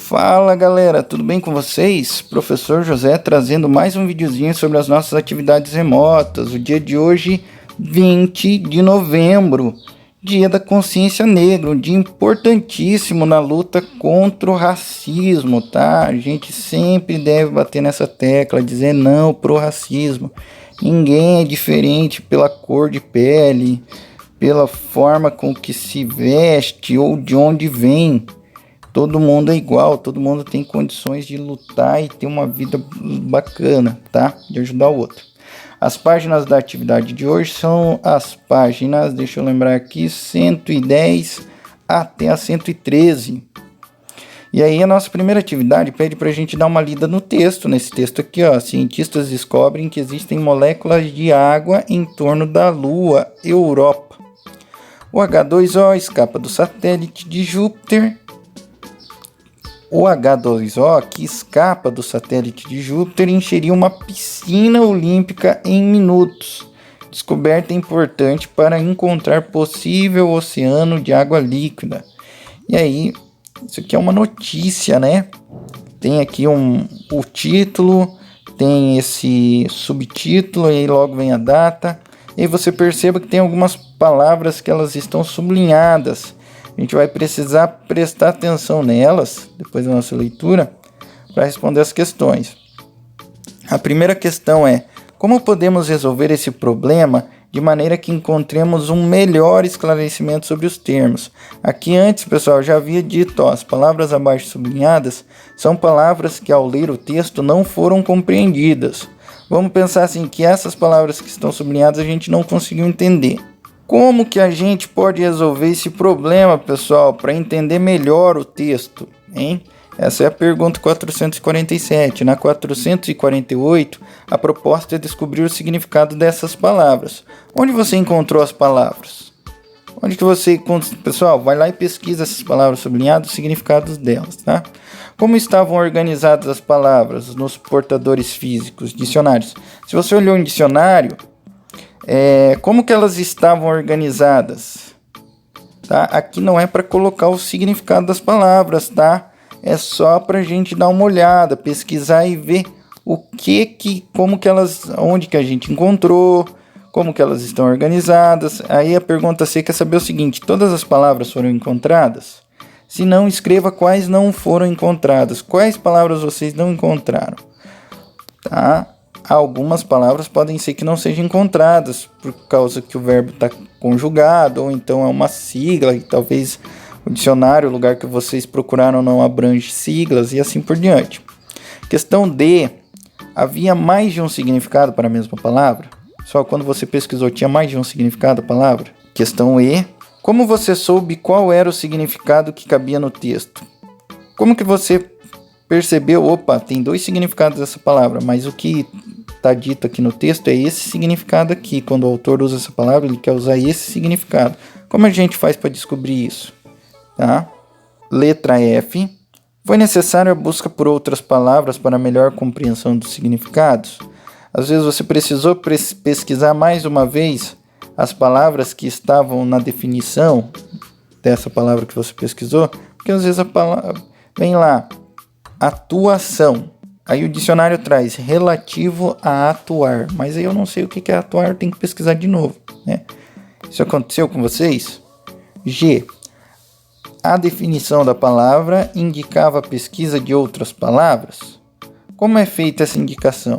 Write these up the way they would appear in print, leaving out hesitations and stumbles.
Fala galera, tudo bem com vocês? Professor José trazendo mais um videozinho sobre as nossas atividades remotas. O dia de hoje, 20 de novembro, Dia da Consciência Negra, um dia importantíssimo na luta contra o racismo, tá? A gente sempre deve bater nessa tecla, dizer não pro racismo. Ninguém é diferente pela cor de pele, pela forma com que se veste ou de onde vem. Todo mundo é igual, todo mundo tem condições de lutar e ter uma vida bacana, tá? De ajudar o outro. As páginas da atividade de hoje são as páginas, deixa eu lembrar aqui, 110 até a 113. E aí a nossa primeira atividade pede para a gente dar uma lida no texto. Nesse texto aqui, ó, cientistas descobrem que existem moléculas de água em torno da Lua, Europa. O H2O escapa do satélite de Júpiter. O H2O, que escapa do satélite de Júpiter, encheria uma piscina olímpica em minutos. Descoberta importante para encontrar possível oceano de água líquida. E aí, isso aqui é uma notícia, né? Tem aqui o título, tem esse subtítulo, e aí logo vem a data. E aí você perceba que tem algumas palavras que elas estão sublinhadas. A gente vai precisar prestar atenção nelas, depois da nossa leitura, para responder as questões. A primeira questão é: como podemos resolver esse problema de maneira que encontremos um melhor esclarecimento sobre os termos? Aqui antes, pessoal, já havia dito, as palavras abaixo sublinhadas são palavras que ao ler o texto não foram compreendidas. Vamos pensar assim, que essas palavras que estão sublinhadas a gente não conseguiu entender. Como que a gente pode resolver esse problema, pessoal, para entender melhor o texto, hein? Essa é a pergunta 447. Na 448, a proposta é descobrir o significado dessas palavras. Onde você encontrou as palavras? Onde que você... Pessoal, vai lá e pesquisa essas palavras sublinhadas, os significados delas, tá? Como estavam organizadas as palavras nos portadores físicos, dicionários? Se você olhou em dicionário... como que elas estavam organizadas? Tá? Aqui não é para colocar o significado das palavras, tá? É só para a gente dar uma olhada, pesquisar e ver como que elas, onde que a gente encontrou, como que elas estão organizadas. Aí a pergunta C quer saber o seguinte: todas as palavras foram encontradas? Se não, escreva quais não foram encontradas. Quais palavras vocês não encontraram? Tá? Algumas palavras podem ser que não sejam encontradas por causa que o verbo está conjugado, ou então é uma sigla, e talvez o dicionário, o lugar que vocês procuraram, não abrange siglas, e assim por diante. Questão D: havia mais de um significado para a mesma palavra? Só quando você pesquisou tinha mais de um significado a palavra? Questão E: como você soube qual era o significado que cabia no texto? Como que você percebeu, tem dois significados dessa palavra, mas o que está dito aqui no texto é esse significado aqui. Quando o autor usa essa palavra, ele quer usar esse significado. Como a gente faz para descobrir isso? Tá? Letra F: foi necessária a busca por outras palavras para melhor compreensão dos significados? Às vezes você precisou pesquisar mais uma vez as palavras que estavam na definição dessa palavra que você pesquisou, porque às vezes a palavra vem lá, atuação. Aí o dicionário traz relativo a atuar, mas aí eu não sei o que é atuar, eu tenho que pesquisar de novo, né? Isso aconteceu com vocês? G: a definição da palavra indicava a pesquisa de outras palavras? Como é feita essa indicação?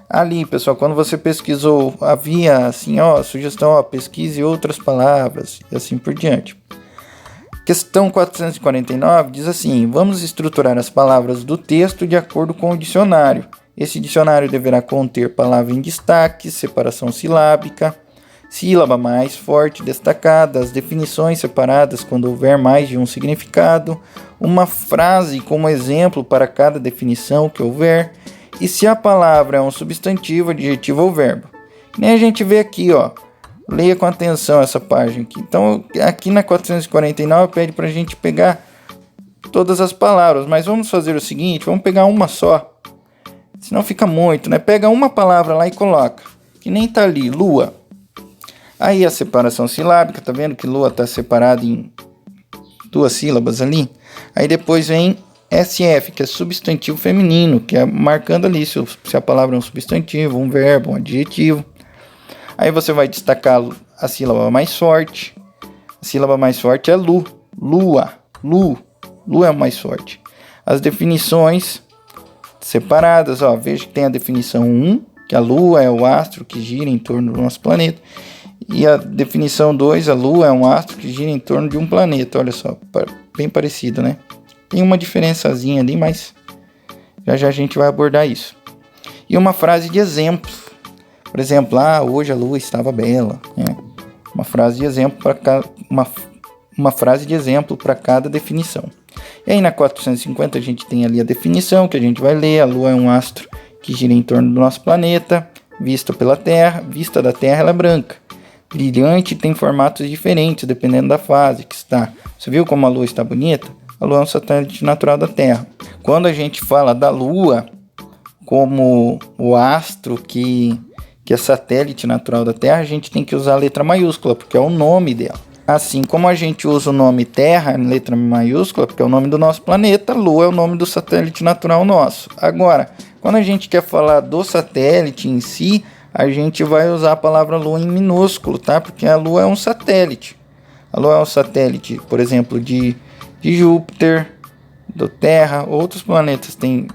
Ali, pessoal, quando você pesquisou, havia assim, sugestão, pesquise outras palavras e assim por diante. Questão 449 diz assim: vamos estruturar as palavras do texto de acordo com o dicionário. Esse dicionário deverá conter palavra em destaque, separação silábica, sílaba mais forte destacada, as definições separadas quando houver mais de um significado, uma frase como exemplo para cada definição que houver, e se a palavra é um substantivo, adjetivo ou verbo. Nem a gente vê aqui, leia com atenção essa página aqui. Então, aqui na 449 pede para a gente pegar todas as palavras, mas vamos fazer o seguinte: vamos pegar uma só, senão fica muito, né? Pega uma palavra lá e coloca, que nem tá ali, lua. Aí a separação silábica, tá vendo que lua tá separada em duas sílabas ali? Aí depois vem SF, que é substantivo feminino, que é marcando ali se a palavra é um substantivo, um verbo, um adjetivo. Aí você vai destacar a sílaba mais forte. A sílaba mais forte é lu, lua, lu é o mais forte. As definições separadas, ó, veja que tem a definição 1, que a lua é o astro que gira em torno do nosso planeta. E a definição 2, a lua é um astro que gira em torno de um planeta. Olha só, bem parecido, né? Tem uma diferençazinha ali, mas já a gente vai abordar isso. E uma frase de exemplo. Por exemplo, hoje a lua estava bela. Né? Uma frase de exemplo para uma frase de exemplo para cada definição. E aí na 450 a gente tem ali a definição que a gente vai ler. A lua é um astro que gira em torno do nosso planeta. Vista da Terra ela é branca. Brilhante, tem formatos diferentes dependendo da fase que está. Você viu como a lua está bonita? A lua é um satélite natural da Terra. Quando a gente fala da lua como o astro que é satélite natural da Terra, a gente tem que usar a letra maiúscula, porque é o nome dela. Assim como a gente usa o nome Terra em letra maiúscula, porque é o nome do nosso planeta, a lua é o nome do satélite natural nosso. Agora, quando a gente quer falar do satélite em si, a gente vai usar a palavra lua em minúsculo, tá? Porque a lua é um satélite. A lua é um satélite, por exemplo, de Júpiter, do Terra. Outros planetas têm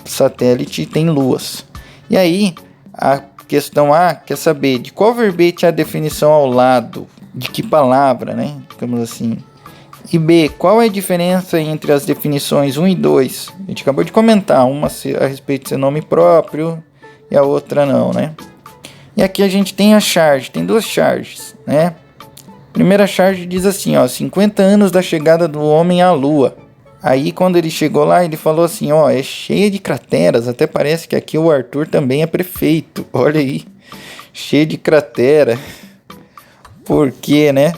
satélite e tem luas. E aí, a questão A quer saber de qual verbete é a definição ao lado, de que palavra, né? Digamos assim. E B, qual é a diferença entre as definições 1 e 2? A gente acabou de comentar, uma a respeito de seu nome próprio e a outra não, né? E aqui a gente tem a charge, tem duas charges, né? Primeira charge diz assim, 50 anos da chegada do homem à Lua. Aí quando ele chegou lá, ele falou assim, é cheia de crateras, até parece que aqui o Arthur também é prefeito. Olha aí, cheio de cratera. Por quê, né?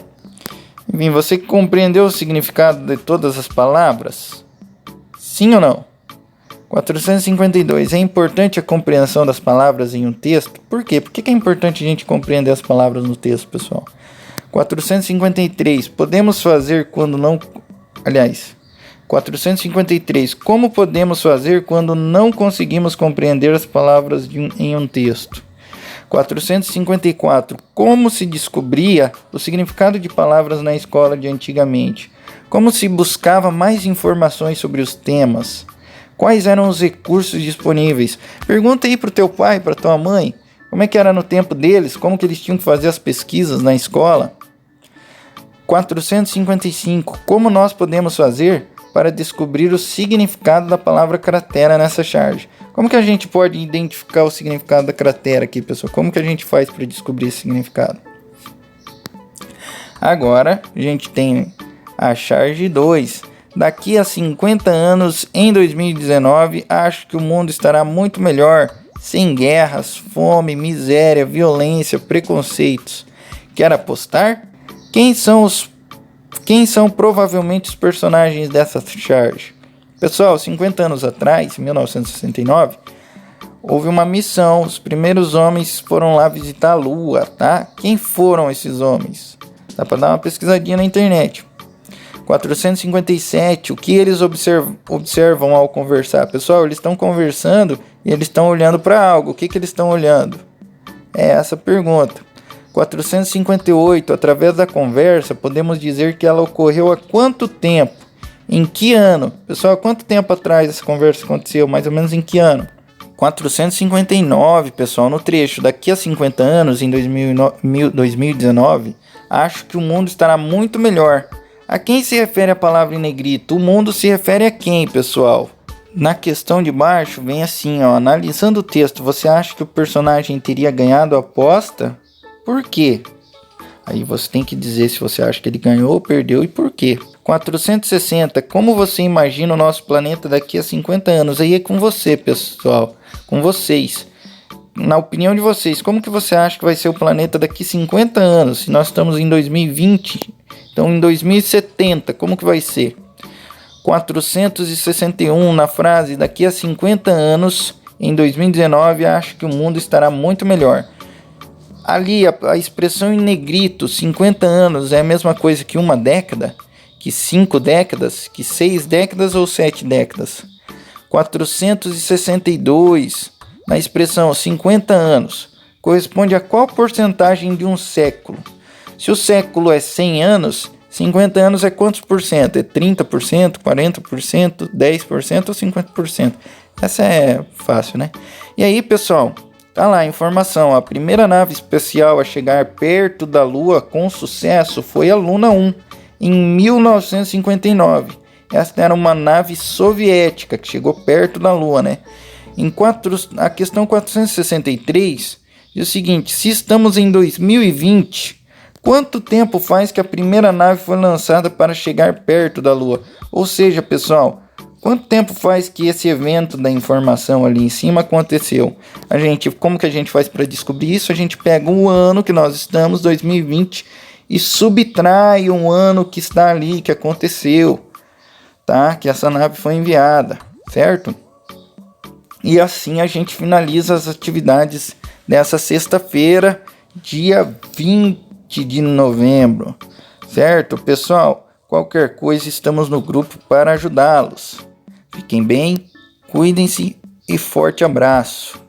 Enfim, você compreendeu o significado de todas as palavras? Sim ou não? 452. É importante a compreensão das palavras em um texto? Por quê? Por que é importante a gente compreender as palavras no texto, pessoal? 453. Podemos fazer quando não... Aliás, 453. Como podemos fazer quando não conseguimos compreender as palavras em um texto? 454. Como se descobria o significado de palavras na escola de antigamente? Como se buscava mais informações sobre os temas? Quais eram os recursos disponíveis? Pergunta aí para o teu pai, para tua mãe, como é que era no tempo deles, como que eles tinham que fazer as pesquisas na escola? 455. Como nós podemos fazer para descobrir o significado da palavra cratera nessa charge? Como que a gente pode identificar o significado da cratera aqui, pessoal? Como que a gente faz para descobrir esse significado? Agora, a gente tem a charge 2. Daqui a 50 anos, em 2019, acho que o mundo estará muito melhor, sem guerras, fome, miséria, violência, preconceitos. Quer apostar? Quem são provavelmente os personagens dessa charge? Pessoal, 50 anos atrás, em 1969, houve uma missão. Os primeiros homens foram lá visitar a Lua, tá? Quem foram esses homens? Dá para dar uma pesquisadinha na internet. 457. O que eles observam ao conversar? Pessoal, eles estão conversando e eles estão olhando para algo. O que eles estão olhando? É essa a pergunta. 458. Através da conversa, podemos dizer que ela ocorreu há quanto tempo? Em que ano? Pessoal, quanto tempo atrás essa conversa aconteceu? Mais ou menos em que ano? 459, pessoal, no trecho. Daqui a 50 anos, em 2019, acho que o mundo estará muito melhor. A quem se refere a palavra em negrito? O mundo se refere a quem, pessoal? Na questão de baixo, vem assim, analisando o texto, você acha que o personagem teria ganhado a aposta? Por quê? Aí você tem que dizer se você acha que ele ganhou ou perdeu e por quê. 460. Como você imagina o nosso planeta daqui a 50 anos? Aí é com você, pessoal. Com vocês. Na opinião de vocês, como que você acha que vai ser o planeta daqui a 50 anos? Se nós estamos em 2020, então em 2070, como que vai ser? 461. Na frase, daqui a 50 anos, em 2019, acho que o mundo estará muito melhor. Ali a expressão em negrito, 50 anos, é a mesma coisa que uma década. Que 5 décadas? Que 6 décadas ou 7 décadas? 462, na expressão 50 anos, corresponde a qual porcentagem de um século? Se o século é 100 anos, 50 anos é quantos por cento? É 30%, 40%, 10% ou 50%? Essa é fácil, né? E aí, pessoal, tá lá a informação. A primeira nave espacial a chegar perto da Lua com sucesso foi a Luna 1, em 1959. Essa era uma nave soviética que chegou perto da Lua, né? A questão 463 diz o seguinte: se estamos em 2020, quanto tempo faz que a primeira nave foi lançada para chegar perto da Lua? Ou seja, pessoal, quanto tempo faz que esse evento da informação ali em cima aconteceu? Como que a gente faz para descobrir isso? A gente pega o ano que nós estamos, 2020, e subtrai um ano que está ali, que aconteceu, tá? Que essa nave foi enviada, certo? E assim a gente finaliza as atividades dessa sexta-feira, dia 20 de novembro, certo, pessoal? Qualquer coisa, estamos no grupo para ajudá-los. Fiquem bem, cuidem-se e forte abraço.